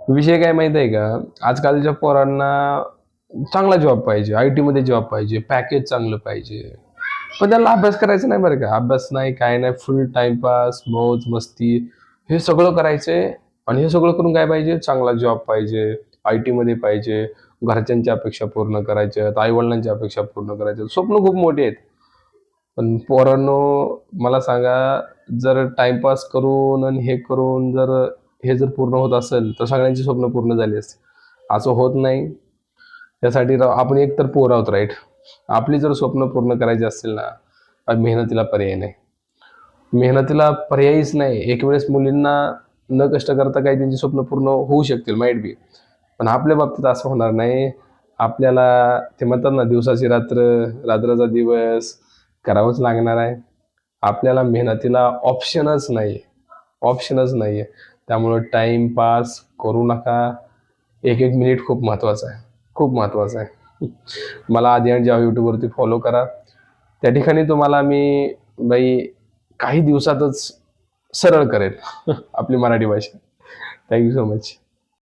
विषय काय माहिती आहे का? आजकालच्या पोरांना चांगला जॉब पाहिजे, आय-टी मध्ये जॉब पाहिजे, पॅकेज चांगलं पाहिजे. पण त्यांना अभ्यास करायचा नाही बरं का. अभ्यास नाही, काय नाही, फुल टाईमपास, मौज-मस्ती हे सगळं करायचंय आणि हे सगळं करून काय पाहिजे? चांगला जॉब पाहिजे, आय-टीमध्ये पाहिजे, घरच्यांच्या अपेक्षा पूर्ण करायच्यात, आई-वडिलांच्या अपेक्षा पूर्ण करायच्यात. स्वप्न खूप मोठी आहेत. पण पोरांनो, मला सांगा, जर टाईमपास करून आणि हे करून जर हे जर पूर्ण होत असेल, तर सगळ्यांची स्वप्न पूर्ण झाली असती. असं होत नाही. त्यासाठी आपण एकतर पोरं आहोत, राईट? आपली जर स्वप्न पूर्ण करायची असतील ना, मेहनतीला पर्याय नाही. मेहनतीला पर्यायच नाही. एक वेळेस मुलींना न कष्ट करता काही त्यांची स्वप्न पूर्ण होऊ शकतील, माईट बी. पण आपल्या बाबतीत असं होणार नाही. आपल्याला ते म्हणतात ना, दिवसाची रात्र, रात्रीचा दिवस करावंच लागणार आहे. आपल्याला मेहनतीला ऑप्शनच नाही, ऑप्शनच नाही आहे. त्यामुळं टाईमपास करू नका. एक-एक मिनिट खूप महत्त्वाचा आहे, खूप महत्त्वाचा आहे. मला आधी आणि जेव्हा YouTubeवरती फॉलो करा. त्या ठिकाणी तुम्हाला मी बाई काही दिवसातच सरळ करेल आपली मराठी भाषा. Thank you so much.